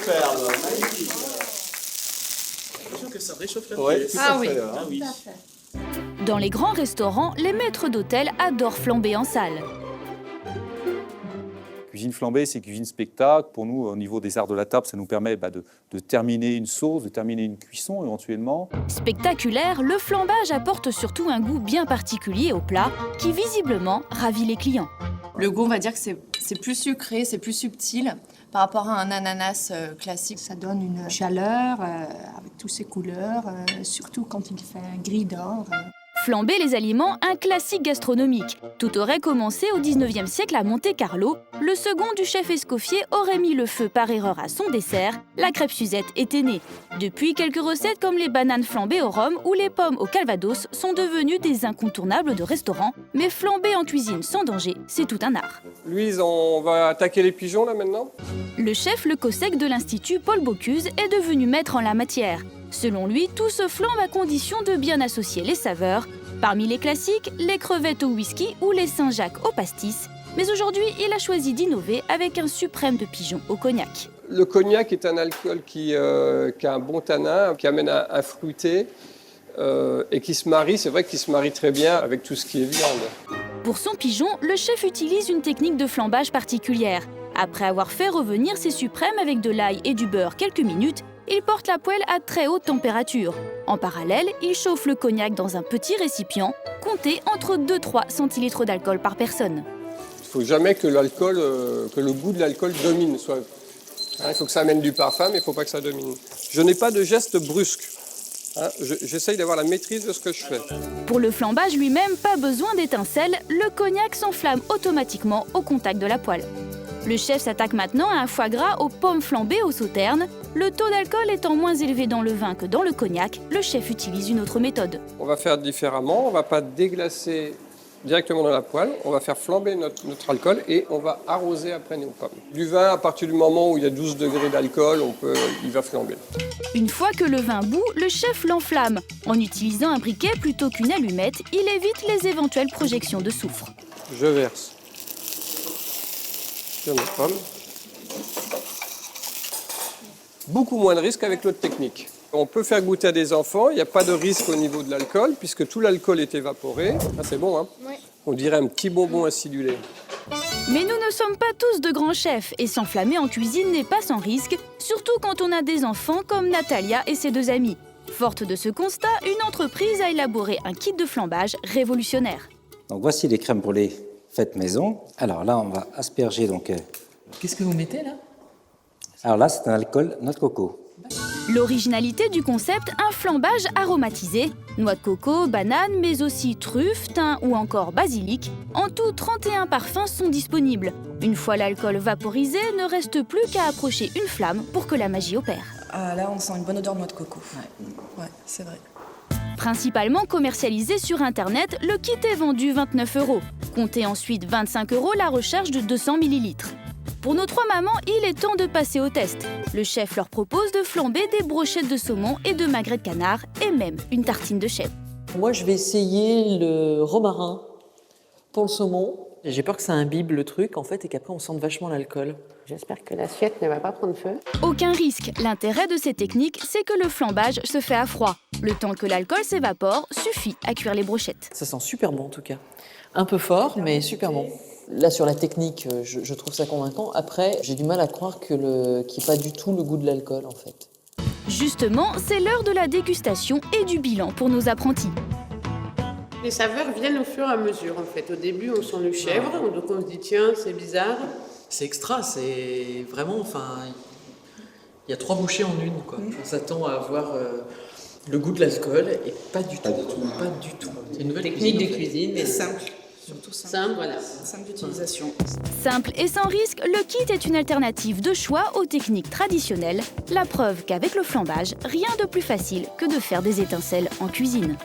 superbe, magnifique. J'ai l'impression que ça réchauffe la Oui, pièce. tout à fait. Hein. Ah oui. Dans les grands restaurants, les maîtres d'hôtel adorent flamber en salle. Cuisine flambée, c'est cuisine spectacle. Pour nous, au niveau des arts de la table, ça nous permet de terminer une sauce, de terminer une cuisson éventuellement. Spectaculaire, le flambage apporte surtout un goût bien particulier au plat qui visiblement ravit les clients. Le goût, on va dire que c'est plus sucré, c'est plus subtil par rapport à un ananas classique. Ça donne une chaleur avec toutes ces couleurs, surtout quand il fait un gris d'or. Flamber les aliments, un classique gastronomique. Tout aurait commencé au 19e siècle à Monte-Carlo. Le second du chef Escoffier aurait mis le feu par erreur à son dessert. La crêpe Suzette était née. Depuis, quelques recettes comme les bananes flambées au rhum ou les pommes au calvados sont devenues des incontournables de restaurants. Mais flamber en cuisine sans danger, c'est tout un art. Louise, on va attaquer les pigeons là maintenant? Le chef Le Cossec de l'Institut Paul Bocuse est devenu maître en la matière. Selon lui, tout se flambe à condition de bien associer les saveurs. Parmi les classiques, les crevettes au whisky ou les Saint-Jacques au pastis. Mais aujourd'hui, il a choisi d'innover avec un suprême de pigeon au cognac. Le cognac est un alcool qui a un bon tanin, qui amène un fruité et qui se marie, c'est vrai qu'il se marie très bien avec tout ce qui est viande. Pour son pigeon, le chef utilise une technique de flambage particulière. Après avoir fait revenir ses suprêmes avec de l'ail et du beurre quelques minutes, il porte la poêle à très haute température. En parallèle, il chauffe le cognac dans un petit récipient, comptez entre 2-3 centilitres d'alcool par personne. Il ne faut jamais que le goût de l'alcool domine. Il faut que ça amène du parfum, mais il ne faut pas que ça domine. Je n'ai pas de geste brusque. J'essaye d'avoir la maîtrise de ce que je fais. Pour le flambage lui-même, pas besoin d'étincelles, le cognac s'enflamme automatiquement au contact de la poêle. Le chef s'attaque maintenant à un foie gras aux pommes flambées au sauterne. Le taux d'alcool étant moins élevé dans le vin que dans le cognac, le chef utilise une autre méthode. On va faire différemment, on ne va pas déglacer directement dans la poêle, on va faire flamber notre alcool et on va arroser après nos pommes. Du vin, à partir du moment où il y a 12 degrés d'alcool, il va flamber. Une fois que le vin bout, le chef l'enflamme. En utilisant un briquet plutôt qu'une allumette, il évite les éventuelles projections de soufre. Je verse sur mes pommes. Beaucoup moins de risque avec l'autre technique. On peut faire goûter à des enfants, il n'y a pas de risque au niveau de l'alcool, puisque tout l'alcool est évaporé. Ah, c'est bon, hein? Oui. On dirait un petit bonbon acidulé. Mais nous ne sommes pas tous de grands chefs, et s'enflammer en cuisine n'est pas sans risque, surtout quand on a des enfants comme Natalia et ses 2 amis. Forte de ce constat, une entreprise a élaboré un kit de flambage révolutionnaire. Donc voici les crèmes pour les fêtes maison. Alors là, on va asperger donc... Qu'est-ce que vous mettez là? Alors là, c'est un alcool noix de coco. L'originalité du concept, un flambage aromatisé. Noix de coco, banane, mais aussi truffe, thym ou encore basilic. En tout, 31 parfums sont disponibles. Une fois l'alcool vaporisé, ne reste plus qu'à approcher une flamme pour que la magie opère. Ah, là, on sent une bonne odeur de noix de coco. Ouais, c'est vrai. Principalement commercialisé sur Internet, le kit est vendu 29 €. Comptez ensuite 25 € la recharge de 200 ml. Pour nos 3 mamans, il est temps de passer au test. Le chef leur propose de flamber des brochettes de saumon et de magret de canard et même une tartine de chèvre. Moi, je vais essayer le romarin pour le saumon. J'ai peur que ça imbibe le truc, en fait, et qu'après, on sente vachement l'alcool. J'espère que l'assiette ne va pas prendre feu. Aucun risque. L'intérêt de ces techniques, c'est que le flambage se fait à froid. Le temps que l'alcool s'évapore suffit à cuire les brochettes. Ça sent super bon, en tout cas. Un peu fort, mais super bon. Là, sur la technique, je trouve ça convaincant. Après, j'ai du mal à croire qu'il n'y ait pas du tout le goût de l'alcool, en fait. Justement, c'est l'heure de la dégustation et du bilan pour nos apprentis. Les saveurs viennent au fur et à mesure, en fait. Au début, on sent le chèvre, donc on se dit, tiens, c'est bizarre. C'est extra, c'est vraiment... il y a 3 bouchées en une, quoi. On s'attend à avoir le goût de l'alcool et pas du tout. Pas du tout. C'est une nouvelle technique de cuisine, mais simple. Surtout simple, voilà. Simple d'utilisation. Simple et sans risque, le kit est une alternative de choix aux techniques traditionnelles. La preuve qu'avec le flambage, rien de plus facile que de faire des étincelles en cuisine.